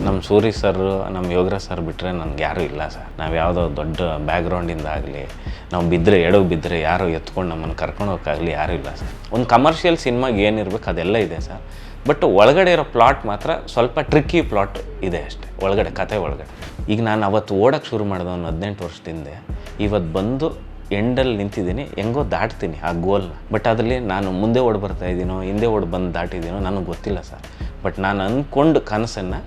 ನಮ್ಮ ಸೂರಿ ಸರ್, ನಮ್ಮ ಯೋಗರಾಜ್ ಸರ್ ಬಿಟ್ಟರೆ ನನಗೆ ಯಾರೂ ಇಲ್ಲ ಸರ್. ನಾವು ಯಾವುದೋ ದೊಡ್ಡ ಬ್ಯಾಕ್ಗ್ರೌಂಡಿಂದ ಆಗಲಿ, ನಾವು ಬಿದ್ದರೆ ಎಡವು ಬಿದ್ದರೆ ಯಾರು ಎತ್ಕೊಂಡು ನಮ್ಮನ್ನು ಕರ್ಕೊಂಡು ಹೋಗೋಕ್ಕಾಗಲಿ ಯಾರೂ ಇಲ್ಲ ಸರ್. ಒಂದು ಕಮರ್ಷಿಯಲ್ ಸಿನಿಮಾಗೆ ಏನಿರಬೇಕು ಅದೆಲ್ಲ ಇದೆ ಸರ್. ಬಟ್ ಒಳಗಡೆ ಇರೋ ಪ್ಲಾಟ್ ಮಾತ್ರ ಸ್ವಲ್ಪ ಟ್ರಿಕ್ಕಿ ಪ್ಲಾಟ್ ಇದೆ ಅಷ್ಟೇ, ಒಳಗಡೆ ಕತೆ ಒಳಗಡೆ. ಈಗ ನಾನು ಅವತ್ತು ಓಡೋಕ್ಕೆ ಶುರು ಮಾಡಿದೆ ಒಂದು 18 ವರ್ಷದಿಂದ. ಇವತ್ತು ಬಂದು ಎಂಡಲ್ಲಿ ನಿಂತಿದ್ದೀನಿ, ಹೆಂಗೋ ದಾಟ್ತೀನಿ ಆ ಗೋಲ್ನ. ಬಟ್ ಅದರಲ್ಲಿ ನಾನು ಮುಂದೆ ಓಡಿ ಬರ್ತಾಯಿದ್ದೀನೋ ಹಿಂದೆ ಓಡಿ ಬಂದು ದಾಟಿದ್ದೀನೋ ನನಗೆ ಗೊತ್ತಿಲ್ಲ ಸರ್. ಬಟ್ ನಾನು ಅಂದ್ಕೊಂಡು ಕನಸನ್ನು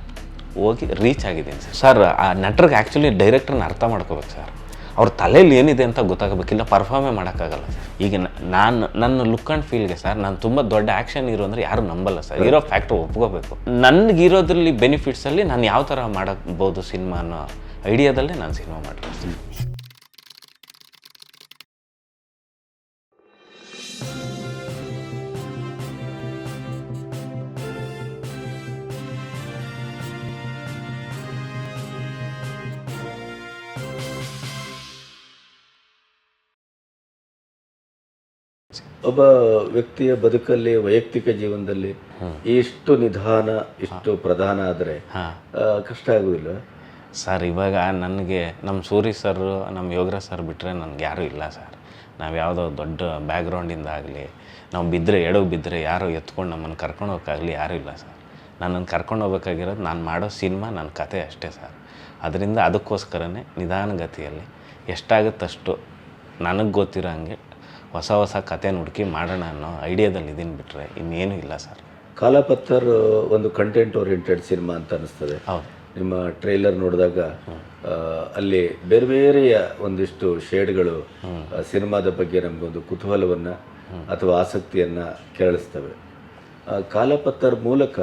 ಹೋಗಿ ರೀಚ್ ಆಗಿದ್ದೀನಿ ಸರ್. ಆ ನಟರಿಗೆ ಆ್ಯಕ್ಚುಲಿ ಡೈರೆಕ್ಟ್ರನ್ನ ಅರ್ಥ ಮಾಡ್ಕೋಬೇಕು ಸರ್. ಅವ್ರ ತಲೆಯಲ್ಲಿ ಏನಿದೆ ಅಂತ ಗೊತ್ತಾಗಬೇಕಿಲ್ಲ, ಪರ್ಫಾರ್ಮೇ ಮಾಡೋಕ್ಕಾಗಲ್ಲ ಸರ್. ಈಗ ನನ್ನ ಲುಕ್ ಆ್ಯಂಡ್ ಫೀಲ್ಗೆ ಸರ್, ನಾನು ತುಂಬ ದೊಡ್ಡ ಆ್ಯಕ್ಷನ್ ಹೀರೋ ಅಂದರೆ ಯಾರೂ ನಂಬಲ್ಲ ಸರ್. ಇರೋ ಫ್ಯಾಕ್ಟ್ರು ಒಪ್ಕೋಬೇಕು. ನನಗಿರೋದ್ರಲ್ಲಿ ಬೆನಿಫಿಟ್ಸಲ್ಲಿ ನಾನು ಯಾವ ಥರ ಮಾಡೋಕ್ಬೋದು ಸಿನಿಮಾ ಅನ್ನೋ ಐಡಿಯಾದಲ್ಲೇ ನಾನು ಸಿನಿಮಾ ಮಾಡಿರ್ತೀನಿ. ಒಬ್ಬ ವ್ಯಕ್ತಿಯ ಬದುಕಲ್ಲಿ, ವೈಯಕ್ತಿಕ ಜೀವನದಲ್ಲಿ ಇಷ್ಟು ನಿಧಾನ, ಇಷ್ಟು ಪ್ರಧಾನ ಆದರೆ ಕಷ್ಟ ಆಗುವುದಿಲ್ಲ ಸರ್? ಇವಾಗ ನನಗೆ ನಮ್ಮ ಸೂರಿ ಸರ್, ನಮ್ಮ ಯೋಗರಾಜ್ ಸರ್ ಬಿಟ್ಟರೆ ನನಗೆ ಯಾರೂ ಇಲ್ಲ ಸರ್. ನಾವು ಯಾವುದೋ ದೊಡ್ಡ ಬ್ಯಾಕ್ಗ್ರೌಂಡಿಂದ ಆಗಲಿ, ನಾವು ಬಿದ್ದರೆ ಎಡವು ಬಿದ್ದರೆ ಯಾರೋ ಎತ್ಕೊಂಡು ನಮ್ಮನ್ನು ಕರ್ಕೊಂಡು ಹೋಗೋಕ್ಕಾಗಲಿ ಯಾರೂ ಇಲ್ಲ ಸರ್. ನನ್ನನ್ನು ಕರ್ಕೊಂಡು ಹೋಗ್ಬೇಕಾಗಿರೋದು ನಾನು ಮಾಡೋ ಸಿನಿಮಾ, ನನ್ನ ಕತೆ ಅಷ್ಟೇ ಸರ್. ಅದರಿಂದ ಅದಕ್ಕೋಸ್ಕರನೇ ನಿಧಾನಗತಿಯಲ್ಲಿ ಎಷ್ಟಾಗುತ್ತಷ್ಟು ನನಗೆ ಗೊತ್ತಿರೋ ಹಂಗೆ ಹೊಸ ಕತೆ ಹುಡುಕಿ ಮಾಡೋಣ ಅನ್ನೋ ಐಡಿಯಾದಲ್ಲಿ ಇದನ್ನು ಬಿಟ್ಟರೆ ಇನ್ನೇನು ಇಲ್ಲ ಸರ್. ಕಾಲಾಪತ್ತರ್ ಒಂದು ಕಂಟೆಂಟ್ ಓರಿಯೆಂಟೆಡ್ ಸಿನಿಮಾ ಅಂತ ಅನಿಸ್ತದೆ. ಹೌದು. ನಿಮ್ಮ ಟ್ರೈಲರ್ ನೋಡಿದಾಗ ಅಲ್ಲಿ ಬೇರೆ ಬೇರೆಯ ಒಂದಿಷ್ಟು ಶೇಡ್ಗಳು ಸಿನಿಮಾದ ಬಗ್ಗೆ ನಮಗೊಂದು ಕುತೂಹಲವನ್ನು ಅಥವಾ ಆಸಕ್ತಿಯನ್ನು ಕೆರಳಿಸ್ತವೆ. ಕಾಲಾಪತ್ತರ್ ಮೂಲಕ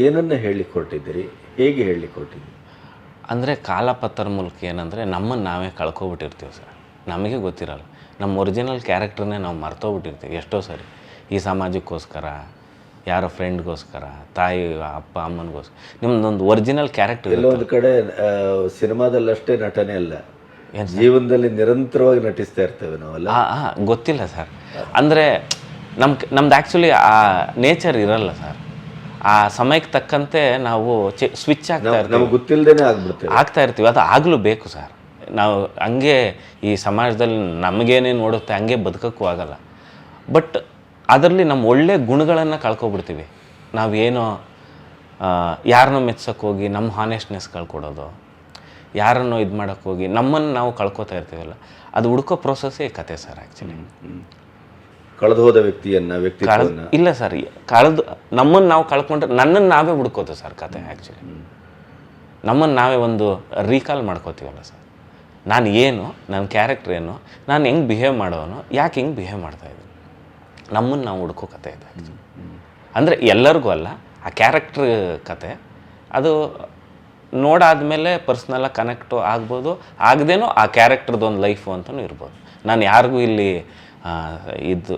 ಏನನ್ನು ಹೇಳಲಿಕ್ಕೆ ಹೊರಟಿದ್ದೀರಿ, ಹೇಗೆ ಹೇಳಲಿಕ್ಕೆ ಹೊರಟಿದ್ದೀರಿ? ಅಂದರೆ ಕಾಲಾಪತ್ತರ್ ಮೂಲಕ ಏನಂದರೆ ನಮ್ಮನ್ನು ನಾವೇ ಕಳ್ಕೊಬಿಟ್ಟಿರ್ತೀವಿ ಸರ್. ನಮಗೆ ಗೊತ್ತಿರಲ್ಲ, ನಮ್ಮ ಒರಿಜಿನಲ್ ಕ್ಯಾರೆಕ್ಟರ್ನೇ ನಾವು ಮರ್ತೋಗ್ಬಿಟ್ಟಿರ್ತೀವಿ ಎಷ್ಟೋ ಸರಿ. ಈ ಸಮಾಜಕ್ಕೋಸ್ಕರ, ಯಾರೋ ಫ್ರೆಂಡ್ಗೋಸ್ಕರ, ತಾಯಿ ಅಪ್ಪ ಅಮ್ಮನಿಗೋಸ್ಕರ ನಿಮ್ಮದೊಂದು ಒರಿಜಿನಲ್ ಕ್ಯಾರೆಕ್ಟರ್. ಎಲ್ಲೊಂದು ಕಡೆ ಸಿನಿಮಾದಲ್ಲಷ್ಟೇ ನಟನೆ ಅಲ್ಲ, ಜೀವನದಲ್ಲಿ ನಿರಂತರವಾಗಿ ನಟಿಸ್ತಾ ಇರ್ತೇವೆ ನಾವೆಲ್ಲ. ಗೊತ್ತಿಲ್ಲ ಸರ್. ಅಂದರೆ ನಮ್ದು ಆ್ಯಕ್ಚುಲಿ ಆ ನೇಚರ್ ಇರಲ್ಲ ಸರ್. ಆ ಸಮಯಕ್ಕೆ ತಕ್ಕಂತೆ ನಾವು ಸ್ವಿಚ್ ಆಗ್ತಾ ಇರ್ತೀವಿ, ನಮ್ಗೆ ಗೊತ್ತಿಲ್ಲದೇ ಆಗ್ತಾ ಇರ್ತೀವಿ. ಅದು ಆಗಲೂ ಬೇಕು ಸರ್. ನಾವು ಹಂಗೆ ಈ ಸಮಾಜದಲ್ಲಿ ನಮಗೇನೇನು ನೋಡುತ್ತೆ ಹಂಗೆ ಬದುಕೋಕ್ಕೂ ಆಗಲ್ಲ. ಬಟ್ ಅದರಲ್ಲಿ ನಮ್ಮ ಒಳ್ಳೆ ಗುಣಗಳನ್ನು ಕಳ್ಕೊಬಿಡ್ತೀವಿ. ನಾವೇನೋ ಯಾರನ್ನೋ ಮೆಚ್ಚೋಕ್ಕೆ ಹೋಗಿ ನಮ್ಮ ಹಾನೆಸ್ಟ್ನೆಸ್ ಕಳ್ಕೊಡೋದು, ಯಾರನ್ನೋ ಇದು ಮಾಡೋಕ್ಕೆ ಹೋಗಿ ನಮ್ಮನ್ನು ನಾವು ಕಳ್ಕೊತಾ ಇರ್ತೀವಲ್ಲ, ಅದು ಹುಡ್ಕೋ ಪ್ರೋಸೆಸ್ಸೇ ಕತೆ ಸರ್. ಆ್ಯಕ್ಚುಲಿ ಕಳೆದು ಹೋದ ವ್ಯಕ್ತಿತ್ವವನ್ನು ಇಲ್ಲ ಸರ್, ನಮ್ಮನ್ನು ನಾವು ಕಳ್ಕೊಂಡ್ರೆ ನನ್ನನ್ನು ನಾವೇ ಹುಡ್ಕೋದು ಸರ್ ಕತೆ. ಆ್ಯಕ್ಚುಲಿ ನಮ್ಮನ್ನು ನಾವೇ ಒಂದು ರೀಕಾಲ್ ಮಾಡ್ಕೋತೀವಲ್ಲ ಸರ್. ನಾನು ಏನು, ನನ್ನ ಕ್ಯಾರೆಕ್ಟರ್ ಏನು, ನಾನು ಹೆಂಗೆ ಬಿಹೇವ್ ಮಾಡೋನು, ಯಾಕೆ ಹಿಂಗೆ ಬಿಹೇವ್ ಮಾಡ್ತಾಯಿದ್ದೀನಿ, ನಮ್ಮನ್ನು ನಾವು ಹುಡ್ಕೋ ಕತೆ ಇದೆ ಆ್ಯಕ್ಚುಲಿ. ಅಂದರೆ ಎಲ್ಲರಿಗೂ ಅಲ್ಲ, ಆ ಕ್ಯಾರೆಕ್ಟ್ರ್ ಕತೆ. ಅದು ನೋಡಾದ್ಮೇಲೆ ಪರ್ಸ್ನಲಾಗಿ ಕನೆಕ್ಟು ಆಗ್ಬೋದು, ಆಗದೇನೋ ಆ ಕ್ಯಾರೆಕ್ಟ್ರದೊಂದು ಲೈಫು ಅಂತಲೂ ಇರ್ಬೋದು. ನಾನು ಯಾರಿಗೂ ಇಲ್ಲಿ ಇದು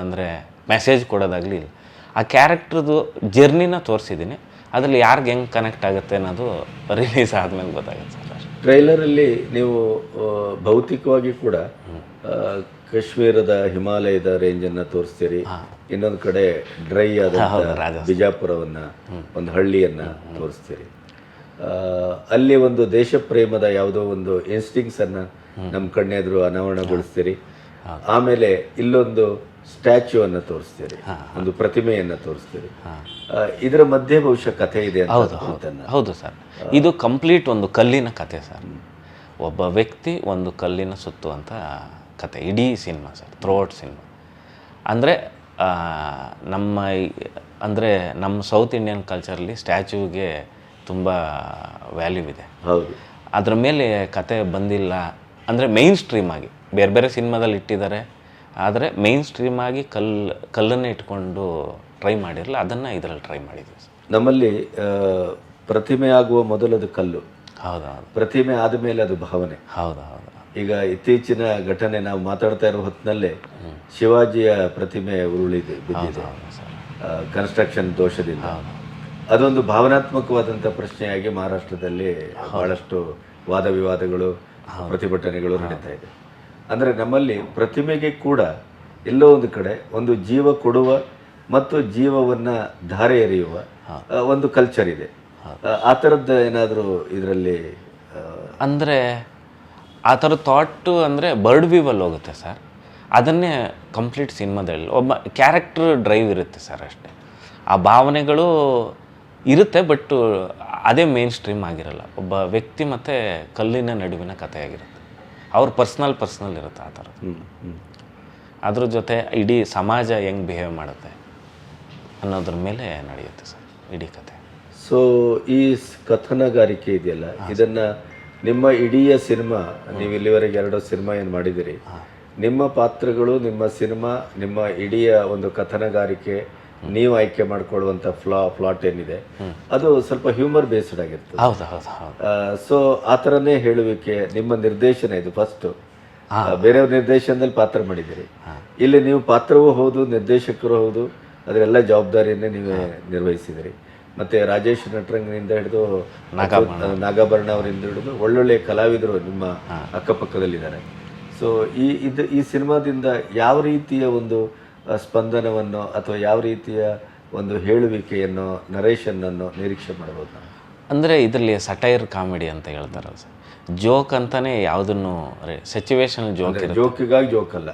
ಅಂದರೆ ಮೆಸೇಜ್ ಕೊಡೋದಾಗಲಿ ಇಲ್ಲ. ಆ ಕ್ಯಾರೆಕ್ಟ್ರದ್ದು ಜರ್ನಿನ ತೋರಿಸಿದ್ದೀನಿ. ಅದರಲ್ಲಿ ಯಾರಿಗೆ ಹೆಂಗೆ ಕನೆಕ್ಟ್ ಆಗುತ್ತೆ ಅನ್ನೋದು ರಿಲೀಸ್ ಆದಮೇಲೆ ಗೊತ್ತಾಗುತ್ತೆ ಸರ್. ಟ್ರೈಲರಲ್ಲಿ ನೀವು ಭೌತಿಕವಾಗಿ ಕೂಡ ಕಾಶ್ಮೀರದ ಹಿಮಾಲಯದ ರೇಂಜನ್ನು ತೋರಿಸ್ತೀರಿ, ಇನ್ನೊಂದು ಕಡೆ ಡ್ರೈ ಆದ ಬಿಜಾಪುರವನ್ನು, ಒಂದು ಹಳ್ಳಿಯನ್ನು ತೋರಿಸ್ತೀರಿ. ಅಲ್ಲಿ ಒಂದು ದೇಶ ಪ್ರೇಮದ ಯಾವುದೋ ಒಂದು ಇನ್ಸ್ಟಿಂಕ್ಟ್ಸನ್ನು ನಮ್ಮ ಕಣ್ಣೆದುರು ಅನಾವರಣಗೊಳಿಸ್ತೀರಿ. ಆಮೇಲೆ ಇಲ್ಲೊಂದು ಸ್ಟ್ಯಾಚ್ಯೂವನ್ನು ತೋರಿಸ್ತೀರಿ, ಒಂದು ಪ್ರತಿಮೆಯನ್ನು ತೋರಿಸ್ತೀರಿ. ಇದರ ಮಧ್ಯೆ ಬಹುಶಃ ಕಥೆ ಇದೆ ಅಂತ. ಹೌದು ಸರ್, ಇದು ಕಂಪ್ಲೀಟ್ ಒಂದು ಕಲ್ಲಿನ ಕತೆ ಸರ್. ಒಬ್ಬ ವ್ಯಕ್ತಿ ಒಂದು ಕಲ್ಲಿನ ಸುತ್ತುವಂಥ ಕತೆ ಇಡೀ ಸಿನಿಮಾ ಸರ್, ಥ್ರೂಔಟ್ ಸಿನಿಮಾ. ಅಂದರೆ ನಮ್ಮ ಸೌತ್ ಇಂಡಿಯನ್ ಕಲ್ಚರಲ್ಲಿ ಸ್ಟ್ಯಾಚ್ಯೂಗೆ ತುಂಬ ವ್ಯಾಲ್ಯೂ ಇದೆ. ಹೌದು. ಅದ್ರ ಮೇಲೆ ಕತೆ ಬಂದಿಲ್ಲ ಅಂದರೆ ಮೈನ್ ಸ್ಟ್ರೀಮಾಗಿ ಬೇರೆ ಬೇರೆ ಸಿನಿಮಾದಲ್ಲಿ ಇಟ್ಟಿದ್ದಾರೆ, ಆದರೆ ಮೈನ್ ಸ್ಟ್ರೀಮಾಗಿ ಕಲ್ಲನ್ನೇ ಇಟ್ಕೊಂಡು ಟ್ರೈ ಮಾಡಿರಲ್ಲ, ಅದನ್ನು ಇದರಲ್ಲಿ ಟ್ರೈ ಮಾಡಿದ್ವಿ ಸರ್. ನಮ್ಮಲ್ಲಿ ಪ್ರತಿಮೆ ಆಗುವ ಮೊದಲದು ಕಲ್ಲು. ಹೌದೌದು. ಪ್ರತಿಮೆ ಆದಮೇಲೆ ಅದು ಭಾವನೆ. ಹೌದೌದು. ಈಗ ಇತ್ತೀಚಿನ ಘಟನೆ ನಾವು ಮಾತಾಡ್ತಾ ಇರೋ ಹೊತ್ತಿನಲ್ಲೇ ಶಿವಾಜಿಯ ಪ್ರತಿಮೆ ಉರುಳಿದೆ, ಬಿದ್ದಿದೆ ಕನ್ಸ್ಟ್ರಕ್ಷನ್ ದೋಷದಿಂದ. ಅದೊಂದು ಭಾವನಾತ್ಮಕವಾದಂಥ ಪ್ರಶ್ನೆಯಾಗಿ ಮಹಾರಾಷ್ಟ್ರದಲ್ಲಿ ಬಹಳಷ್ಟು ವಾದ ವಿವಾದಗಳು, ಪ್ರತಿಭಟನೆಗಳು ನಡೀತಾ ಇದೆ. ಅಂದರೆ ನಮ್ಮಲ್ಲಿ ಪ್ರತಿಮೆಗೆ ಕೂಡ ಎಲ್ಲೋ ಒಂದು ಕಡೆ ಒಂದು ಜೀವ ಕೊಡುವ ಮತ್ತು ಜೀವವನ್ನು ಧಾರೆ ಎರೆಯುವ ಒಂದು ಕಲ್ಚರ್ ಇದೆ. ಆ ಥರದ್ದು ಏನಾದರೂ ಇದರಲ್ಲಿ ಅಂದರೆ ಆ ಥರ ಥಾಟು ಅಂದರೆ ಬರ್ಡ್ ವ್ಯೂವಲ್ಲಿ ಹೋಗುತ್ತೆ ಸರ್. ಅದನ್ನೇ ಕಂಪ್ಲೀಟ್ ಸಿನಿಮಾದಲ್ಲಿ ಒಬ್ಬ ಕ್ಯಾರೆಕ್ಟರ್ ಡ್ರೈವ್ ಇರುತ್ತೆ ಸರ್ ಅಷ್ಟೇ. ಆ ಭಾವನೆಗಳು ಇರುತ್ತೆ, ಬಟ್ ಅದೇ ಮೇನ್ ಸ್ಟ್ರೀಮ್ ಆಗಿರಲ್ಲ. ಒಬ್ಬ ವ್ಯಕ್ತಿ ಮತ್ತು ಕಲ್ಲಿನ ನಡುವಿನ ಕಥೆಯಾಗಿರುತ್ತೆ. ಅವ್ರ ಪರ್ಸ್ನಲ್ ಇರುತ್ತೆ ಆ ಥರ. ಅದ್ರ ಜೊತೆ ಇಡೀ ಸಮಾಜ ಹೆಂಗೆ ಬಿಹೇವ್ ಮಾಡುತ್ತೆ ಅನ್ನೋದ್ರ ಮೇಲೆ ನಡೆಯುತ್ತೆ ಸರ್ ಇಡೀ ಕತೆ. ಸೊ ಈ ಕಥನಗಾರಿಕೆ ಇದೆಯಲ್ಲ, ಇದನ್ನು ನಿಮ್ಮ ಇಡೀ ಸಿನಿಮಾ, ನೀವು ಇಲ್ಲಿವರೆಗೆ 2 ಸಿನಿಮಾ ಏನು ಮಾಡಿದ್ದೀರಿ, ನಿಮ್ಮ ಪಾತ್ರಗಳು, ನಿಮ್ಮ ಸಿನಿಮಾ, ನಿಮ್ಮ ಇಡೀ ಒಂದು ಕಥನಗಾರಿಕೆ, ನೀವು ಆಯ್ಕೆ ಮಾಡ್ಕೊಳ್ಳುವಂಥ ಪ್ಲಾಟ್ ಏನಿದೆ ಅದು ಸ್ವಲ್ಪ ಹ್ಯೂಮರ್ ಬೇಸ್ಡ್ ಆಗಿರ್ತದೆ. ಹೌದು. ಸೊ ಆ ಥರನೇ ಹೇಳುವಿಕೆ, ನಿಮ್ಮ ನಿರ್ದೇಶನ ಇದು ಫಸ್ಟು. ಬೇರೆಯವ್ರ ನಿರ್ದೇಶನದಲ್ಲಿ ಪಾತ್ರ ಮಾಡಿದ್ದೀರಿ, ಇಲ್ಲಿ ನೀವು ಪಾತ್ರವೂ ಹೌದು, ನಿರ್ದೇಶಕರು ಹೌದು, ಅದರೆಲ್ಲ ಜವಾಬ್ದಾರಿಯನ್ನೇ ನೀವೇ ನಿರ್ವಹಿಸಿದಿರಿ. ಮತ್ತು ರಾಜೇಶ್ ನಟರಂಗನಿಂದ ಹಿಡಿದು ನಾಗಾಭರಣ ಅವರಿಂದ ಹಿಡಿದು ಒಳ್ಳೊಳ್ಳೆ ಕಲಾವಿದರು ನಿಮ್ಮ ಅಕ್ಕಪಕ್ಕದಲ್ಲಿದ್ದಾರೆ. ಸೊ ಈ ಸಿನಿಮಾದಿಂದ ಯಾವ ರೀತಿಯ ಒಂದು ಸ್ಪಂದನವನ್ನು ಅಥವಾ ಯಾವ ರೀತಿಯ ಒಂದು ಹೇಳುವಿಕೆಯನ್ನು, ನರೇಷನ್ನನ್ನು ನಿರೀಕ್ಷೆ ಮಾಡ್ಬೋದು ನಾವು? ಅಂದರೆ ಇದರಲ್ಲಿ ಸಟೈರ್ ಕಾಮಿಡಿ ಅಂತ ಹೇಳ್ತಾರಲ್ಲ ಸರ್, ಜೋಕ್ ಅಂತಲೇ ಯಾವುದನ್ನು ಸಿಚುವೇಶನ್ ಜೋಕಿಗಾಗಿ ಜೋಕ್ ಅಲ್ಲ,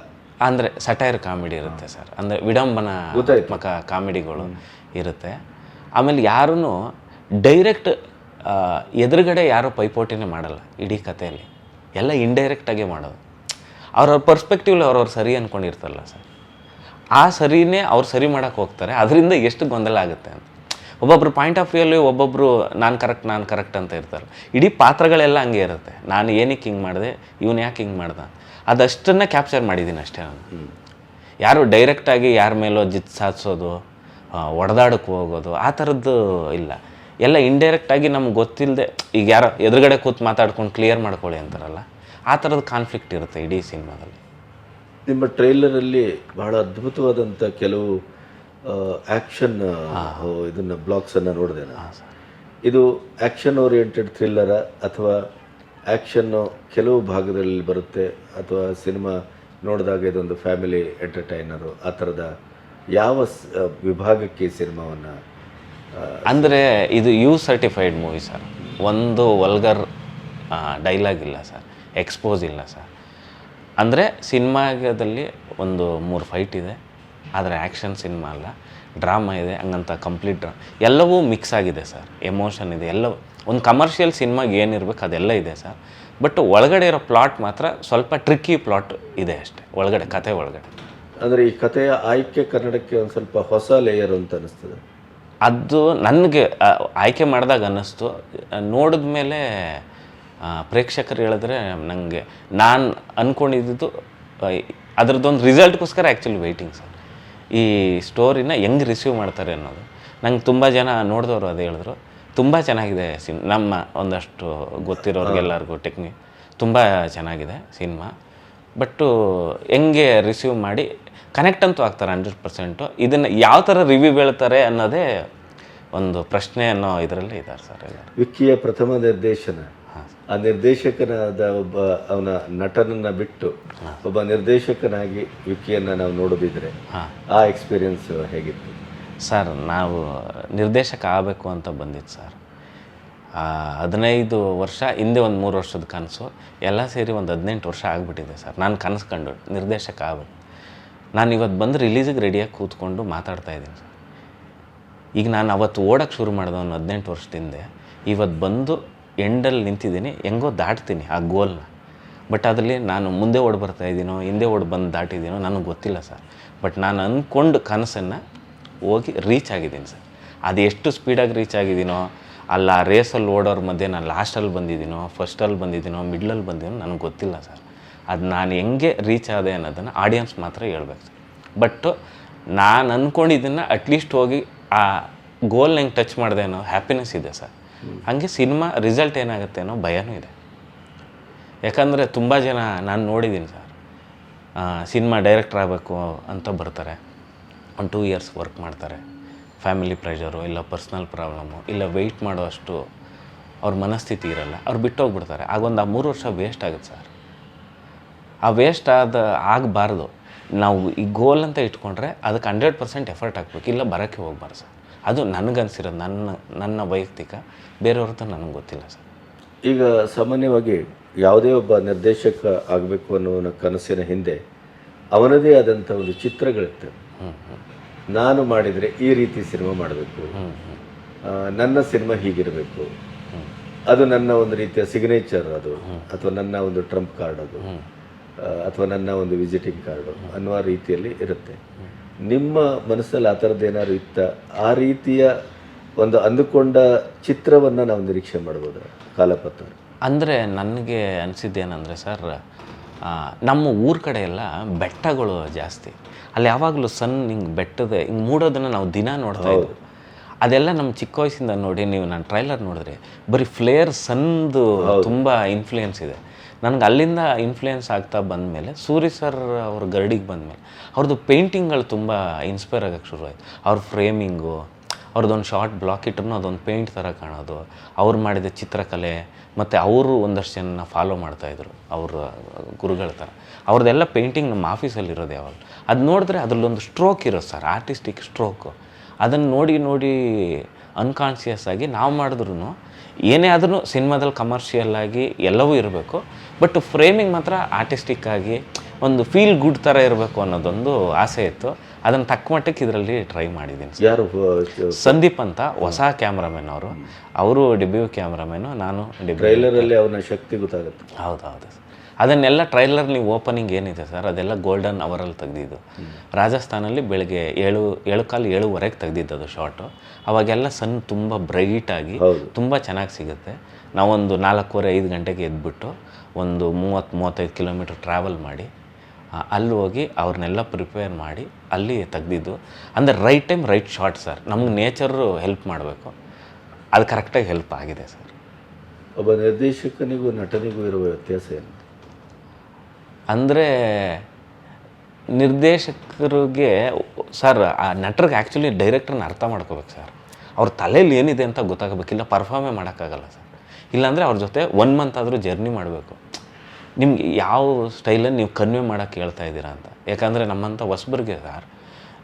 ಅಂದರೆ ಸಟೈರ್ ಕಾಮಿಡಿ ಇರುತ್ತೆ ಸರ್. ಅಂದರೆ ವಿಡಂಬನಾತ್ಮಕ ಕಾಮಿಡಿಗಳು ಇರುತ್ತೆ. ಆಮೇಲೆ ಯಾರೂ ಡೈರೆಕ್ಟ್ ಎದುರುಗಡೆ ಯಾರೂ ಪೈಪೋಟಿನೇ ಮಾಡಲ್ಲ ಇಡೀ ಕಥೆಯಲ್ಲಿ, ಎಲ್ಲ ಇಂಡೈರೆಕ್ಟಾಗೇ ಮಾಡೋದು. ಅವ್ರವ್ರ ಪರ್ಸ್ಪೆಕ್ಟಿವ್ಲಿ ಅವ್ರವ್ರು ಸರಿ ಅಂದ್ಕೊಂಡಿರ್ತಾರಲ್ಲ ಸರ್, ಆ ಸರಿನೇ ಅವ್ರು ಸರಿ ಮಾಡೋಕ್ಕೆ ಹೋಗ್ತಾರೆ. ಅದರಿಂದ ಎಷ್ಟು ಗೊಂದಲ ಆಗುತ್ತೆ ಅಂತ. ಒಬ್ಬೊಬ್ರು ಪಾಯಿಂಟ್ ಆಫ್ ವ್ಯೂಯಲ್ಲಿ ಒಬ್ಬೊಬ್ಬರು ನಾನು ಕರೆಕ್ಟ್ ಅಂತ ಇರ್ತಾರೆ. ಇಡೀ ಪಾತ್ರಗಳೆಲ್ಲ ಹಂಗೆ ಇರುತ್ತೆ. ನಾನು ಏನಕ್ಕೆ ಹಿಂಗೆ ಮಾಡಿದೆ, ಇವನು ಯಾಕೆ ಹಿಂಗೆ ಮಾಡ್ದೆ, ಅದಷ್ಟನ್ನು ಕ್ಯಾಪ್ಚರ್ ಮಾಡಿದ್ದೀನಿ ಅಷ್ಟೇ ನಾನು. ಯಾರು ಡೈರೆಕ್ಟಾಗಿ ಯಾರ ಮೇಲೋ ಜಿತ್ ಸಾಧಿಸೋದು, ಒಡೆದಾಡಕ್ಕೆ ಹೋಗೋದು ಆ ಥರದ್ದು ಇಲ್ಲ. ಎಲ್ಲ ಇಂಡೈರೆಕ್ಟಾಗಿ ನಮ್ಗೆ ಗೊತ್ತಿಲ್ಲದೆ, ಈಗ ಯಾರೋ ಎದುರುಗಡೆ ಕೂತು ಮಾತಾಡ್ಕೊಂಡು ಕ್ಲಿಯರ್ ಮಾಡ್ಕೊಳ್ಳಿ ಅಂತಾರಲ್ಲ, ಆ ಥರದ ಕಾನ್ಫ್ಲಿಕ್ಟ್ ಇರುತ್ತೆ ಇಡೀ ಸಿನಿಮಾದಲ್ಲಿ. ನಿಮ್ಮ ಟ್ರೈಲರಲ್ಲಿ ಬಹಳ ಅದ್ಭುತವಾದಂಥ ಕೆಲವು ಆ್ಯಕ್ಷನ್ ಇದನ್ನು ಬ್ಲಾಕ್ಸನ್ನು ನೋಡಿದೆ ನಾನು. ಇದು ಆ್ಯಕ್ಷನ್ ಓರಿಯೆಂಟೆಡ್ ಥ್ರಿಲ್ಲರ ಅಥವಾ ಆ್ಯಕ್ಷನ್ನು ಕೆಲವು ಭಾಗದಲ್ಲಿ ಬರುತ್ತೆ, ಅಥವಾ ಸಿನಿಮಾ ನೋಡಿದಾಗ ಇದೊಂದು ಫ್ಯಾಮಿಲಿ ಎಂಟರ್ಟೈನರು, ಆ ಥರದ ಯಾವ ವಿಭಾಗಕ್ಕೆ ಈ ಸಿನಿಮಾವನ್ನು? ಅಂದರೆ ಇದು ಸರ್ಟಿಫೈಡ್ ಮೂವಿ ಸರ್. ಒಂದು ವಲ್ಗರ್ ಡೈಲಾಗ್ ಇಲ್ಲ ಸರ್, ಎಕ್ಸ್ಪೋಸ್ ಇಲ್ಲ ಸರ್. ಅಂದರೆ ಸಿನಿಮಾದಲ್ಲಿ ಒಂದು 3 ಫೈಟ್ ಇದೆ, ಆದರೆ ಆ್ಯಕ್ಷನ್ ಸಿನಿಮಾ ಅಲ್ಲ, ಡ್ರಾಮಾ ಇದೆ, ಹಂಗಂತ ಕಂಪ್ಲೀಟ್ ಎಲ್ಲವೂ ಮಿಕ್ಸ್ ಆಗಿದೆ ಸರ್. ಎಮೋಷನ್ ಇದೆ, ಎಲ್ಲ ಒಂದು ಕಮರ್ಷಿಯಲ್ ಸಿನಿಮಾಗೆ ಏನಿರಬೇಕು ಅದೆಲ್ಲ ಇದೆ ಸರ್. ಬಟ್ ಒಳಗಡೆ ಇರೋ ಪ್ಲಾಟ್ ಮಾತ್ರ ಸ್ವಲ್ಪ ಟ್ರಿಕ್ಕಿ ಪ್ಲಾಟ್ ಇದೆ ಅಷ್ಟೇ, ಒಳಗಡೆ ಕತೆ ಒಳಗಡೆ. ಅಂದರೆ ಈ ಕಥೆಯ ಆಯ್ಕೆ ಕನ್ನಡಕ್ಕೆ ಒಂದು ಸ್ವಲ್ಪ ಹೊಸ ಲೇಯರ್ ಅಂತ ಅನ್ನಿಸ್ತದೆ. ಅದು ನನಗೆ ಆಯ್ಕೆ ಮಾಡಿದಾಗ ಅನ್ನಿಸ್ತು. ನೋಡಿದ ಮೇಲೆ ಪ್ರೇಕ್ಷಕರು ಹೇಳಿದ್ರೆ ನನಗೆ ನಾನು ಅಂದ್ಕೊಂಡಿದ್ದು ಅದರದ್ದೊಂದು ರಿಸಲ್ಟ್ಗೋಸ್ಕರ ಆ್ಯಕ್ಚುಲಿ ವೆಯ್ಟಿಂಗ್ ಸರ್. ಈ ಸ್ಟೋರಿನ ಹೆಂಗೆ ರಿಸೀವ್ ಮಾಡ್ತಾರೆ ಅನ್ನೋದು. ನಂಗೆ ತುಂಬ ಜನ ನೋಡಿದವರು ಅದೇ ಹೇಳಿದ್ರು, ತುಂಬ ಚೆನ್ನಾಗಿದೆ ನಮ್ಮ ಒಂದಷ್ಟು ಗೊತ್ತಿರೋರಿಗೆಲ್ಲರಿಗೂ ತುಂಬ ಚೆನ್ನಾಗಿದೆ ಸಿನಿಮಾ. ಬಟ್ಟು ಹೆಂಗೆ ರಿಸೀವ್ ಮಾಡಿ ಕನೆಕ್ಟ್ ಅಂತೂ ಆಗ್ತಾರೆ 100%. ಇದನ್ನು ಯಾವ ಥರ ರಿವ್ಯೂ ಹೇಳ್ತಾರೆ ಅನ್ನೋದೇ ಒಂದು ಪ್ರಶ್ನೆ ಅನ್ನೋ ಇದರಲ್ಲಿ ಇದ್ದಾರೆ ಸರ್. ವಿಕ್ಕಿಯ ಪ್ರಥಮ ನಿರ್ದೇಶನ, ಆ ನಿರ್ದೇಶಕನಾದ ಒಬ್ಬ ಅವನ ನಟನನ್ನು ಬಿಟ್ಟು ಒಬ್ಬ ನಿರ್ದೇಶಕನಾಗಿ ವಿಕ್ಕಿಯನ್ನು ನಾವು ನೋಡೋದಿದ್ರೆ ಆ ಎಕ್ಸ್ಪೀರಿಯನ್ಸ್ ಹೇಗಿತ್ತು ಸರ್? ನಾವು ನಿರ್ದೇಶಕ ಆಗಬೇಕು ಅಂತ ಬಂದಿತ್ತು ಸರ್. 15 ವರ್ಷ ಹಿಂದೆ ಒಂದು 3 ವರ್ಷದ ಕನಸು ಎಲ್ಲ ಸೇರಿ ಒಂದು 18 ವರ್ಷ ಆಗಿಬಿಟ್ಟಿದೆ ಸರ್. ನಾನು ಕನಸು ಕಂಡು ನಿರ್ದೇಶಕ ಆಗಬೇಕು. ನಾನು ಇವತ್ತು ಬಂದು ರಿಲೀಸಿಗೆ ರೆಡಿಯಾಗಿ ಕೂತ್ಕೊಂಡು ಮಾತಾಡ್ತಾ ಇದ್ದೀನಿ ಸರ್. ಈಗ ನಾನು ಅವತ್ತು ಓಡೋಕ್ಕೆ ಶುರು ಮಾಡಿದೆ ಒಂದು 18 ವರ್ಷದಿಂದ. ಇವತ್ತು ಬಂದು ಎಂಡಲ್ಲಿ ನಿಂತಿದ್ದೀನಿ, ಹೆಂಗೋ ದಾಟ್ತೀನಿ ಆ ಗೋಲ್ನ. ಬಟ್ ಅದರಲ್ಲಿ ನಾನು ಮುಂದೆ ಓಡಿ ಬರ್ತಾಯಿದ್ದೀನೋ ಹಿಂದೆ ಓಡಿ ಬಂದು ದಾಟಿದ್ದೀನೋ ನನಗೆ ಗೊತ್ತಿಲ್ಲ ಸರ್. ಬಟ್ ನಾನು ಅಂದ್ಕೊಂಡು ಕನಸನ್ನು ಹೋಗಿ ರೀಚ್ ಆಗಿದ್ದೀನಿ ಸರ್. ಅದು ಎಷ್ಟು ಸ್ಪೀಡಾಗಿ ರೀಚ್ ಆಗಿದ್ದೀನೋ, ಅಲ್ಲ ಆ ರೇಸಲ್ಲಿ ಓಡೋರ ಮಧ್ಯೆ ನಾನು ಲಾಸ್ಟಲ್ಲಿ ಬಂದಿದ್ದೀನೋ, ಫಸ್ಟಲ್ಲಿ ಬಂದಿದ್ದೀನೋ, ಮಿಡ್ಲಲ್ಲಿ ಬಂದಿದ್ದೀನೋ ನನಗೆ ಗೊತ್ತಿಲ್ಲ ಸರ್. ಅದು ನಾನು ಹೆಂಗೆ ರೀಚ್ ಆದೆ ಅನ್ನೋದನ್ನು ಆಡಿಯನ್ಸ್ ಮಾತ್ರ ಹೇಳ್ಬೇಕು ಸರ್. ಬಟ್ಟು ನಾನು ಅಂದ್ಕೊಂಡಿದ್ದನ್ನು ಅಟ್ಲೀಸ್ಟ್ ಹೋಗಿ ಆ ಗೋಲ್ನ ಹೆಂಗೆ ಟಚ್ ಮಾಡಿದೆ ಅನ್ನೋ ಹ್ಯಾಪಿನೆಸ್ ಇದೆ ಸರ್. ಹಾಗೆ ಸಿನಿಮಾ ರಿಸಲ್ಟ್ ಏನಾಗುತ್ತೆ ಅನ್ನೋ ಭಯನೂ ಇದೆ. ಯಾಕಂದರೆ ತುಂಬ ಜನ ನಾನು ನೋಡಿದ್ದೀನಿ ಸರ್, ಸಿನಿಮಾ ಡೈರೆಕ್ಟರ್ ಆಗಬೇಕು ಅಂತ ಬರ್ತಾರೆ, 1-2 ಇಯರ್ಸ್ ವರ್ಕ್ ಮಾಡ್ತಾರೆ, ಫ್ಯಾಮಿಲಿ ಪ್ರೆಷರು ಇಲ್ಲ ಪರ್ಸ್ನಲ್ ಪ್ರಾಬ್ಲಮ್ಮು ಇಲ್ಲ ವೆಯ್ಟ್ ಮಾಡೋ ಅಷ್ಟು ಅವ್ರ ಮನಸ್ಥಿತಿ ಇರಲ್ಲ, ಅವ್ರು ಬಿಟ್ಟೋಗ್ಬಿಡ್ತಾರೆ. ಆಗೊಂದು 3 ವರ್ಷ ವೇಸ್ಟ್ ಆಗುತ್ತೆ ಸರ್. ಆ ವೇಸ್ಟ್ ಆಗಬಾರ್ದು. ನಾವು ಈ ಗೋಲ್ ಅಂತ ಇಟ್ಕೊಂಡ್ರೆ ಅದಕ್ಕೆ 100% ಎಫರ್ಟ್ ಹಾಕ್ಬೇಕು, ಇಲ್ಲ ಬರೋಕ್ಕೆ ಹೋಗ್ಬಾರ್ದು ಸರ್. ಅದು ನನಗನ್ಸಿರೋದು, ನನ್ನ ವೈಯಕ್ತಿಕ, ಬೇರೆಯವ್ರದ್ದು ನನಗೆ ಗೊತ್ತಿಲ್ಲ ಸರ್. ಈಗ ಸಾಮಾನ್ಯವಾಗಿ ಯಾವುದೇ ಒಬ್ಬ ನಿರ್ದೇಶಕ ಆಗಬೇಕು ಅನ್ನೋ ಕನಸಿನ ಹಿಂದೆ ಅವನದೇ ಆದಂಥ ಒಂದು ಚಿತ್ರಗಳಿರ್ತವೆ. ನಾನು ಮಾಡಿದರೆ ಈ ರೀತಿ ಸಿನಿಮಾ ಮಾಡಬೇಕು, ನನ್ನ ಸಿನಿಮಾ ಹೀಗಿರಬೇಕು, ಅದು ನನ್ನ ಒಂದು ರೀತಿಯ ಸಿಗ್ನೇಚರ್ ಅದು, ಅಥವಾ ನನ್ನ ಒಂದು ಟ್ರಂಪ್ ಕಾರ್ಡ್ ಅದು, ಅಥವಾ ನನ್ನ ಒಂದು ವಿಸಿಟಿಂಗ್ ಕಾರ್ಡು ಅನ್ನುವ ರೀತಿಯಲ್ಲಿ ಇರುತ್ತೆ. ನಿಮ್ಮ ಮನಸ್ಸಲ್ಲಿ ಆ ಥರದ್ದು ಏನಾದ್ರು ಇತ್ತ? ಆ ರೀತಿಯ ಒಂದು ಅಂದುಕೊಂಡ ಚಿತ್ರವನ್ನು ನಾವು ನಿರೀಕ್ಷೆ ಮಾಡ್ಬೋದಾ ಕಾಲಪತ್ರ? ಅಂದರೆ ನನಗೆ ಅನಿಸಿದ್ದೇನೆಂದರೆ ಸರ್, ನಮ್ಮ ಊರ ಕಡೆ ಎಲ್ಲ ಬೆಟ್ಟಗಳು ಜಾಸ್ತಿ, ಅಲ್ಲಿ ಯಾವಾಗಲೂ ಸನ್ ಹಿಂಗೆ ಬೆಟ್ಟದ ಹಿಂಗೆ ಮೂಡೋದನ್ನು ನಾವು ದಿನ ನೋಡ್ತಾ ಇದ್ವಿ. ಅದೆಲ್ಲ ನಮ್ಮ ಚಿಕ್ಕ ವಯಸ್ಸಿಂದ ನೋಡಿ, ನೀವು ನಾನು ಟ್ರೈಲರ್ ನೋಡಿದ್ರೆ ಬರೀ ಫ್ಲೇರ್ ಸನ್ದು ತುಂಬ ಇನ್ಫ್ಲೂಯೆನ್ಸ್ ಇದೆ. ನನಗೆ ಅಲ್ಲಿಂದ ಇನ್ಫ್ಲೂಯೆನ್ಸ್ ಆಗ್ತಾ ಬಂದಮೇಲೆ ಸೂರಿ ಸರ್ ಅವ್ರ ಗರ್ಡಿಗೆ ಬಂದಮೇಲೆ ಅವ್ರದ್ದು ಪೇಂಟಿಂಗ್ಗಳು ತುಂಬ ಇನ್ಸ್ಪೈರ್ ಆಗೋಕ್ಕೆ ಶುರುವಾಯಿತು. ಅವ್ರ ಫ್ರೇಮಿಂಗು, ಅವ್ರದ್ದೊಂದು ಶಾರ್ಟ್ ಬ್ಲಾಕ್ ಇಟ್ಟರು ಅದೊಂದು ಪೇಂಟ್ ಥರ ಕಾಣೋದು, ಅವ್ರು ಮಾಡಿದ ಚಿತ್ರಕಲೆ, ಮತ್ತು ಅವರು ಒಂದಷ್ಟು ಜನ ಫಾಲೋ ಮಾಡ್ತಾಯಿದ್ರು ಅವ್ರ ಗುರುಗಳ ಥರ. ಅವ್ರದ್ದೆಲ್ಲ ಪೇಂಟಿಂಗ್ ನಮ್ಮ ಆಫೀಸಲ್ಲಿ ಇರೋದು ಯಾವಾಗ ಅದು ನೋಡಿದ್ರೆ ಅದರಲ್ಲೊಂದು ಸ್ಟ್ರೋಕ್ ಇರೋದು ಸರ್, ಆರ್ಟಿಸ್ಟಿಕ್ ಸ್ಟ್ರೋಕು. ಅದನ್ನು ನೋಡಿ ನೋಡಿ ಅನ್ಕಾನ್ಷಿಯಸ್ ಆಗಿ ನಾವು ಮಾಡಿದ್ರೂ ಏನೇ ಆದ್ರೂ ಸಿನಿಮಾದಲ್ಲಿ ಕಮರ್ಷಿಯಲ್ ಆಗಿ ಎಲ್ಲವೂ ಇರಬೇಕು, ಬಟ್ ಫ್ರೇಮಿಂಗ್ ಮಾತ್ರ ಆರ್ಟಿಸ್ಟಿಕ್ ಆಗಿ ಒಂದು ಫೀಲ್ ಗುಡ್ ಥರ ಇರಬೇಕು ಅನ್ನೋದೊಂದು ಆಸೆ ಇತ್ತು. ಅದನ್ನು ತಕ್ಕ ಮಟ್ಟಕ್ಕೆ ಇದರಲ್ಲಿ ಟ್ರೈ ಮಾಡಿದ್ದೀನಿ. ಯಾರು? ಸಂದೀಪ್ ಅಂತ ಹೊಸ ಕ್ಯಾಮ್ರಾಮನ್ ಅವರು ಡೆಬ್ಯೂ ಕ್ಯಾಮ್ರಾಮನ್ನು, ನಾನು ಟ್ರೈಲರಲ್ಲಿ ಅವನ ಶಕ್ತಿ ಗೊತ್ತಾಗುತ್ತೆ. ಹೌದು. ಅದನ್ನೆಲ್ಲ ಟ್ರೈಲರ್ ನೀವು ಓಪನಿಂಗ್ ಏನಿದೆ ಸರ್, ಅದೆಲ್ಲ ಗೋಲ್ಡನ್ ಅವರಲ್ಲಿ ತೆಗ್ದಿದ್ದು. ರಾಜಸ್ಥಾನಲ್ಲಿ ಬೆಳಗ್ಗೆ 7:15-7:30 ತೆಗ್ದಿದ್ದು ಶಾರ್ಟು. ಅವಾಗೆಲ್ಲ ಸನ್ ತುಂಬ ಬ್ರೈಟಾಗಿ ತುಂಬ ಚೆನ್ನಾಗಿ ಸಿಗುತ್ತೆ. ನಾವೊಂದು 4:15-5 ಗಂಟೆಗೆ ಎದ್ಬಿಟ್ಟು ಒಂದು 30-35 ಕಿಲೋಮೀಟ್ರ್ ಟ್ರಾವೆಲ್ ಮಾಡಿ ಅಲ್ಲಿ ಹೋಗಿ ಅವ್ರನ್ನೆಲ್ಲ ಪ್ರಿಪೇರ್ ಮಾಡಿ ಅಲ್ಲಿ ತೆಗ್ದಿದ್ದು. ಅಂದರೆ right time right short sir. ನಮ್ಗೆ ನೇಚರು ಹೆಲ್ಪ್ ಮಾಡಬೇಕು, ಅದು ಕರೆಕ್ಟಾಗಿ ಹೆಲ್ಪ್ ಆಗಿದೆ ಸರ್. ಒಬ್ಬ ನಿರ್ದೇಶಕನಿಗೂ ನಟನಿಗೂ ಇರುವ ವ್ಯತ್ಯಾಸ ಏನು? ಅಂದರೆ ನಿರ್ದೇಶಕರಿಗೆ ಸರ್, ಆ ನಟರಿಗೆ ಆ್ಯಕ್ಚುಲಿ ಡೈರೆಕ್ಟ್ರನ್ನ ಅರ್ಥ ಮಾಡ್ಕೋಬೇಕು ಸರ್. ಅವ್ರ ತಲೆಯಲ್ಲಿ ಏನಿದೆ ಅಂತ ಗೊತ್ತಾಗಬೇಕಿಲ್ಲ, ಪರ್ಫಾರ್ಮೇ ಮಾಡೋಕ್ಕಾಗಲ್ಲ ಸರ್. ಇಲ್ಲಾಂದರೆ ಅವ್ರ ಜೊತೆ 1 ಮಂತ್ ಆದರೂ ಜರ್ನಿ ಮಾಡಬೇಕು. ನಿಮ್ಗೆ ಯಾವ ಸ್ಟೈಲಲ್ಲಿ ನೀವು ಕನ್ವೆ ಮಾಡೋಕ್ಕೆ ಹೇಳ್ತಾ ಇದ್ದೀರಾ ಅಂತ. ಯಾಕಂದರೆ ನಮ್ಮಂಥ ಹೊಸಬರಿಗೆ ಸರ್,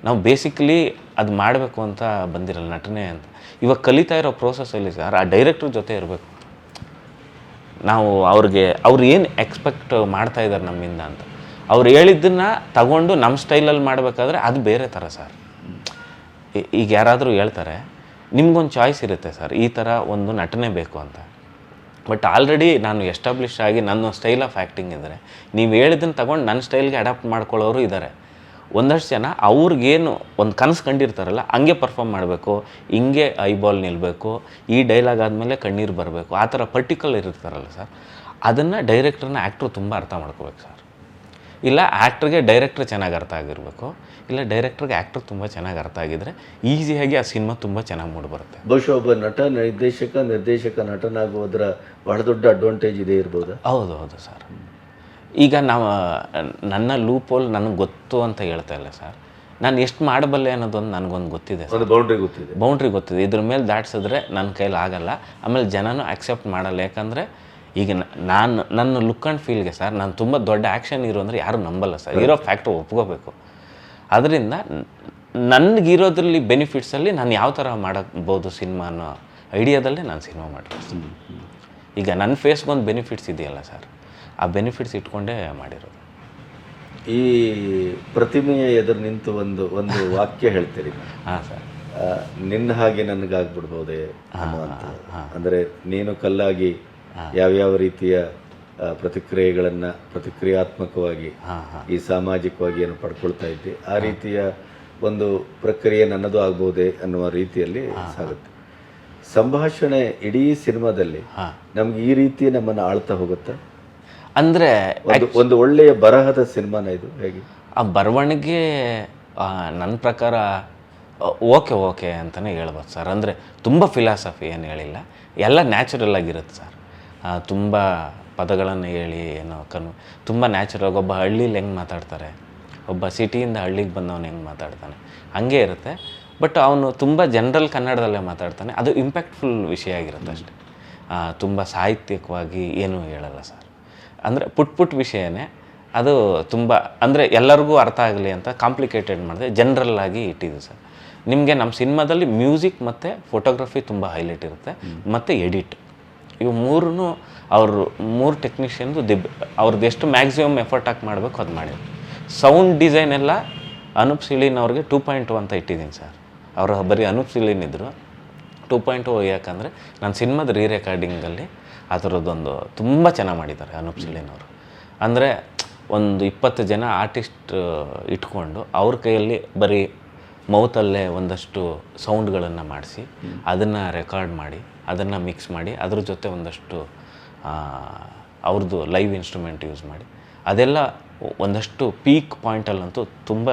ನಾವು ಬೇಸಿಕಲಿ ಅದು ಮಾಡಬೇಕು ಅಂತ ಬಂದಿರಲ್ಲ ನಟನೆ ಅಂತ. ಇವಾಗ ಕಲಿತಾ ಇರೋ ಪ್ರೋಸೆಸ್ಸಲ್ಲಿ ಸರ್, ಆ ಡೈರೆಕ್ಟ್ರ್ ಜೊತೆ ಇರಬೇಕು ನಾವು. ಅವ್ರು ಏನು ಎಕ್ಸ್ಪೆಕ್ಟ್ ಮಾಡ್ತಾ ಇದ್ದಾರೆ ನಮ್ಮಿಂದ ಅಂತ, ಅವ್ರು ಹೇಳಿದ್ದನ್ನು ತಗೊಂಡು ನಮ್ಮ ಸ್ಟೈಲಲ್ಲಿ ಮಾಡಬೇಕಾದ್ರೆ ಅದು ಬೇರೆ ಥರ ಸರ್. ಈಗ ಯಾರಾದರೂ ಹೇಳ್ತಾರೆ, ನಿಮ್ಗೊಂದು ಚಾಯ್ಸ್ ಇರುತ್ತೆ ಸರ್, ಈ ಥರ ಒಂದು ನಟನೆ ಬೇಕು ಅಂತ. ಬಟ್ ಆಲ್ರೆಡಿ ನಾನು ಎಸ್ಟಾಬ್ಲಿಷ್ ಆಗಿ ನನ್ನ ಸ್ಟೈಲ್ ಆಫ್ ಆ್ಯಕ್ಟಿಂಗ್ ಇದ್ದರೆ, ನೀವು ಹೇಳಿದ್ದನ್ನು ತಗೊಂಡು ನನ್ನ ಸ್ಟೈಲ್ಗೆ ಅಡಾಪ್ಟ್ ಮಾಡ್ಕೊಳ್ಳೋರು ಇದ್ದಾರೆ. ಒಂದಷ್ಟು ಜನ ಅವ್ರಿಗೇನು ಒಂದು ಕನಸು ಕಂಡಿರ್ತಾರಲ್ಲ, ಹಂಗೆ ಪರ್ಫಾರ್ಮ್ ಮಾಡಬೇಕು, ಹಿಂಗೆ ಐಬಾಲ್ ನಿಲ್ಲಬೇಕು, ಈ ಡೈಲಾಗ್ ಆದಮೇಲೆ ಕಣ್ಣೀರು ಬರಬೇಕು, ಆ ಥರ ಪರ್ಟಿಕ್ಯುಲರ್ ಇರ್ತಾರಲ್ಲ ಸರ್. ಅದನ್ನು ಡೈರೆಕ್ಟ್ರನ್ನ ಆ್ಯಕ್ಟ್ರು ತುಂಬ ಅರ್ಥ ಮಾಡ್ಕೋಬೇಕು ಸರ್. ಇಲ್ಲ ಆ್ಯಕ್ಟ್ರಿಗೆ ಡೈರೆಕ್ಟ್ರ್ ಚೆನ್ನಾಗಿ ಅರ್ಥ ಆಗಿರಬೇಕು, ಇಲ್ಲ ಡೈರೆಕ್ಟ್ರಿಗೆ ಆ್ಯಕ್ಟ್ರ್ ತುಂಬ ಚೆನ್ನಾಗಿ ಅರ್ಥ ಆಗಿದ್ದರೆ ಈಸಿಯಾಗಿ ಆ ಸಿನಿಮಾ ತುಂಬ ಚೆನ್ನಾಗಿ ಮೂಡಿಬರುತ್ತೆ. ಬಹುಶಃ ಒಬ್ಬ ನಟ ನಿರ್ದೇಶಕ ನಟನಾಗುವುದರ ಬಹಳ ದೊಡ್ಡ ಅಡ್ವಾಂಟೇಜ್ ಇದೆ ಇರ್ಬೋದು. ಹೌದು ಸರ್. ಈಗ ನನ್ನ ಲೂಪೋಲ್ ನನಗೆ ಗೊತ್ತು ಅಂತ ಹೇಳ್ತಾ ಇಲ್ಲ ಸರ್, ನಾನು ಎಷ್ಟು ಮಾಡಬಲ್ಲೆ ಅನ್ನೋದೊಂದು ನನಗೊಂದು ಗೊತ್ತಿದೆ ಸರ್. ಬೌಂಡ್ರಿ ಗೊತ್ತಿದೆ. ಇದ್ರ ಮೇಲೆ ದಾಟ್ಸಿದ್ರೆ ನನ್ನ ಕೈಲಿ ಆಗಲ್ಲ, ಆಮೇಲೆ ಜನನೂ ಆಕ್ಸೆಪ್ಟ್ ಮಾಡಲ್ಲ. ಯಾಕಂದರೆ ಈಗ ನನ್ನ ಲುಕ್ ಆ್ಯಂಡ್ ಫೀಲ್ಗೆ ಸರ್, ನಾನು ತುಂಬ ದೊಡ್ಡ ಆ್ಯಕ್ಷನ್ ಹೀರೋ ಅಂದರೆ ಯಾರೂ ನಂಬಲ್ಲ ಸರ್. ಇರೋ ಫ್ಯಾಕ್ಟ್ರ್ ಒಪ್ಕೋಬೇಕು. ಅದರಿಂದ ನನಗಿರೋದ್ರಲ್ಲಿ ಬೆನಿಫಿಟ್ಸಲ್ಲಿ ನಾನು ಯಾವ ಥರ ಮಾಡಬಹುದು ಸಿನಿಮಾ ಅನ್ನೋ ಐಡಿಯಾದಲ್ಲೇ ನಾನು ಸಿನಿಮಾ ಮಾಡಿರೋದು. ಈಗ ನನ್ನ ಫೇಸ್ಗೊಂದು ಬೆನಿಫಿಟ್ಸ್ ಇದೆಯಲ್ಲ ಸರ್, ಆ ಬೆನಿಫಿಟ್ಸ್ ಇಟ್ಕೊಂಡೇ ಮಾಡಿರೋದು. ಈ ಪ್ರತಿಮೆಯ ಎದುರು ನಿಂತು ಒಂದು ವಾಕ್ಯ ಹೇಳ್ತೀರಿ. ಹಾಂ ಸರ್. ನಿನ್ನ ಹಾಗೆ ನನಗಾಗ್ಬಿಡ್ಬೋದೇ ಅಂದರೆ, ನೀನು ಕಲ್ಲಾಗಿ ಯಾವ್ಯಾವ ರೀತಿಯ ಪ್ರತಿಕ್ರಿಯಾತ್ಮಕವಾಗಿ ಈ ಸಾಮಾಜಿಕವಾಗಿ ಏನು ಪಡ್ಕೊಳ್ತಾ ಇದ್ದೆ, ಆ ರೀತಿಯ ಒಂದು ಪ್ರಕ್ರಿಯೆ ನನ್ನದು ಆಗ್ಬೋದೇ ಅನ್ನುವ ರೀತಿಯಲ್ಲಿ ಸಾಗುತ್ತೆ ಸಂಭಾಷಣೆ. ಇಡೀ ಸಿನಿಮಾದಲ್ಲಿ ನಮ್ಗೆ ಈ ರೀತಿ ನಮ್ಮನ್ನು ಆಳ್ತಾ ಹೋಗುತ್ತೆ. ಅಂದರೆ ಒಂದು ಒಳ್ಳೆಯ ಬರಹದ ಸಿನಿಮಾನ ಇದು. ಹೇಗೆ ಆ ಬರವಣಿಗೆ ನನ್ನ ಪ್ರಕಾರ ಓಕೆ ಅಂತಲೇ ಹೇಳ್ಬೋದು ಸರ್. ಅಂದರೆ ತುಂಬ ಫಿಲಾಸಫಿ ಏನು ಹೇಳಿಲ್ಲ, ಎಲ್ಲ ನ್ಯಾಚುರಲ್ ಆಗಿರುತ್ತೆ ಸರ್. ತುಂಬ ಪದಗಳನ್ನು ಹೇಳಿ ಏನೋ ತುಂಬ ನ್ಯಾಚುರಲ್. ಒಬ್ಬ ಹಳ್ಳೀಲಿ ಹೆಂಗೆ ಮಾತಾಡ್ತಾರೆ, ಒಬ್ಬ ಸಿಟಿಯಿಂದ ಹಳ್ಳಿಗೆ ಬಂದವನು ಹೆಂಗೆ ಮಾತಾಡ್ತಾನೆ, ಹಂಗೆ ಇರುತ್ತೆ. ಬಟ್ ಅವನು ತುಂಬ ಜನರಲ್ ಕನ್ನಡದಲ್ಲೇ ಮಾತಾಡ್ತಾನೆ. ಅದು ಇಂಪ್ಯಾಕ್ಟ್ಫುಲ್ ವಿಷಯ ಆಗಿರುತ್ತೆ ಅಷ್ಟೆ. ತುಂಬ ಸಾಹಿತ್ಯಿಕವಾಗಿ ಏನೂ ಹೇಳಲ್ಲ ಸರ್. ಅಂದರೆ ಪುಟ್ ವಿಷಯನೇ ಅದು. ತುಂಬ ಅಂದರೆ ಎಲ್ಲರಿಗೂ ಅರ್ಥ ಆಗಲಿ ಅಂತ ಕಾಂಪ್ಲಿಕೇಟೆಡ್ ಮಾಡಿದೆ, ಜನರಲ್ಲಾಗಿ ಇಟ್ಟಿದ್ದು ಸರ್. ನಿಮಗೆ ನಮ್ಮ ಸಿನಿಮಾದಲ್ಲಿ ಮ್ಯೂಸಿಕ್ ಮತ್ತು ಫೋಟೋಗ್ರಫಿ ತುಂಬ ಹೈಲೈಟ್ ಇರುತ್ತೆ ಮತ್ತು ಎಡಿಟ್, ಇವು ಮೂರೂ ಅವರು 3 ಟೆಕ್ನಿಷಿಯನ್ದು ಅವ್ರದ್ದು ಎಷ್ಟು ಮ್ಯಾಕ್ಸಿಮಮ್ ಎಫರ್ಟ್ ಹಾಕಿ ಮಾಡಬೇಕು ಅದು ಮಾಡಿದ್ರು. ಸೌಂಡ್ ಡಿಸೈನ್ ಎಲ್ಲ ಅನೂಪ್ ಸಿಳೀನ್ ಅವ್ರಿಗೆ 2.0 ಅಂತ ಇಟ್ಟಿದ್ದೀನಿ ಸರ್. ಅವರು ಬರೀ ಅನೂಪ್ ಸಿಳೀನ್ ಇದ್ದರು. 2.0 ಯಾಕಂದರೆ ನನ್ನ ಸಿನಿಮಾದ ರೆಕಾರ್ಡಿಂಗಲ್ಲಿ ಆ ಥರದ್ದೊಂದು ತುಂಬ ಚೆನ್ನಾಗಿ ಮಾಡಿದ್ದಾರೆ ಅನೂಪ್ ಸಿಳೀನ್ ಅವರು. ಅಂದರೆ ಒಂದು 20 ಜನ ಆರ್ಟಿಸ್ಟ್ ಇಟ್ಕೊಂಡು ಅವ್ರ ಕೈಯಲ್ಲಿ ಬರೀ ಮೌತಲ್ಲೇ ಒಂದಷ್ಟು ಸೌಂಡ್ಗಳನ್ನು ಮಾಡಿಸಿ ಅದನ್ನು ರೆಕಾರ್ಡ್ ಮಾಡಿ ಅದನ್ನು ಮಿಕ್ಸ್ ಮಾಡಿ ಅದ್ರ ಜೊತೆ ಒಂದಷ್ಟು ಅವ್ರದ್ದು ಲೈವ್ ಇನ್ಸ್ಟ್ರೂಮೆಂಟ್ ಯೂಸ್ ಮಾಡಿ ಅದೆಲ್ಲ ಒಂದಷ್ಟು ಪೀಕ್ ಪಾಯಿಂಟಲ್ಲಂತೂ ತುಂಬ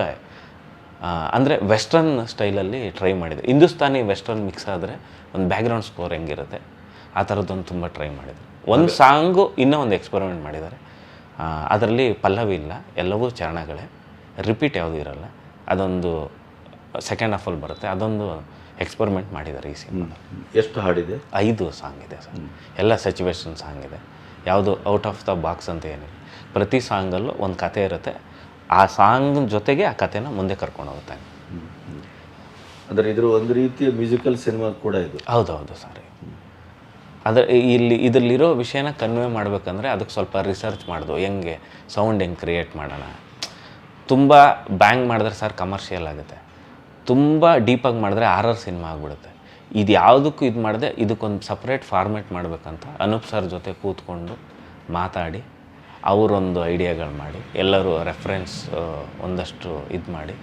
ಅಂದರೆ ವೆಸ್ಟರ್ನ್ ಸ್ಟೈಲಲ್ಲಿ ಟ್ರೈ ಮಾಡಿದೆ. ಹಿಂದೂಸ್ತಾನಿ ವೆಸ್ಟರ್ನ್ ಮಿಕ್ಸ್ ಆದರೆ ಒಂದು ಬ್ಯಾಕ್ಗ್ರೌಂಡ್ ಸ್ಕೋರ್ ಹೆಂಗಿರುತ್ತೆ ಆ ಥರದ್ದೊಂದು ತುಂಬ ಟ್ರೈ ಮಾಡಿದೆ. ಒಂದು ಸಾಂಗು ಇನ್ನೂ ಒಂದು ಎಕ್ಸ್ಪೆರಿಮೆಂಟ್ ಮಾಡಿದ್ದಾರೆ. ಅದರಲ್ಲಿ ಪಲ್ಲವಿ ಇಲ್ಲ, ಎಲ್ಲವೂ ಚರಣಗಳೇ, ರಿಪೀಟ್ ಯಾವುದೂ ಇರಲ್ಲ. ಅದೊಂದು ಸೆಕೆಂಡ್ ಹಾಫಲ್ಲಿ ಬರುತ್ತೆ. ಅದೊಂದು ಎಕ್ಸ್ಪೆರಿಮೆಂಟ್ ಮಾಡಿದ್ದಾರೆ ಈ ಸಿನಿಮಾ. ಎಷ್ಟು ಹಾಡಿದೆ? 5 ಸಾಂಗ್ ಇದೆ ಸರ್. ಎಲ್ಲ ಸಿಚುವೇಶನ್ ಸಾಂಗ್ ಇದೆ, ಯಾವುದು ಔಟ್ ಆಫ್ ದ ಬಾಕ್ಸ್ ಅಂತ ಏನಿಲ್ಲ. ಪ್ರತಿ ಸಾಂಗಲ್ಲೂ ಒಂದು ಕತೆ ಇರುತ್ತೆ, ಆ ಸಾಂಗ್ ಜೊತೆಗೆ ಆ ಕತೆನ ಮುಂದೆ ಕರ್ಕೊಂಡು ಹೋಗುತ್ತೆ. ಅಂದರೆ ಇದ್ರ ಒಂದು ರೀತಿಯ ಮ್ಯೂಸಿಕಲ್ ಸಿನಿಮಾ ಕೂಡ ಇದು. ಹೌದೌದು ಸರ್. ಆದರೆ ಇದರಲ್ಲಿರೋ ವಿಷಯನ ಕನ್ವೆ ಮಾಡಬೇಕಂದ್ರೆ ಅದಕ್ಕೆ ಸ್ವಲ್ಪ ರಿಸರ್ಚ್ ಮಾಡಿದ್ವು, ಹೆಂಗೆ ಸೌಂಡ್ ಹೆಂಗೆ ಕ್ರಿಯೇಟ್ ಮಾಡೋಣ. ತುಂಬ ಬ್ಯಾಂಗ್ ಮಾಡಿದ್ರೆ ಸರ್ ಕಮರ್ಷಿಯಲ್ ಆಗುತ್ತೆ, ತುಂಬ ಡೀಪಾಗಿ ಮಾಡಿದ್ರೆ ಆರ್ಆರ್ ಸಿನಿಮಾ ಆಗಿಬಿಡುತ್ತೆ. ಇದು ಯಾವುದಕ್ಕೂ ಇದು ಮಾಡಿದೆ, ಇದಕ್ಕೊಂದು ಸಪ್ರೇಟ್ ಫಾರ್ಮೇಟ್ ಮಾಡಬೇಕಂತ ಅನೂಪ್ ಸರ್ ಜೊತೆ ಕೂತ್ಕೊಂಡು ಮಾತಾಡಿ ಅವರೊಂದು ಐಡಿಯಾಗಳು ಮಾಡಿ ಎಲ್ಲರೂ ರೆಫರೆನ್ಸ್ ಒಂದಷ್ಟು ಇದು ಮಾಡಿ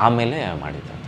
ಆಮೇಲೆ ಮಾಡಿದ್ದಾರೆ.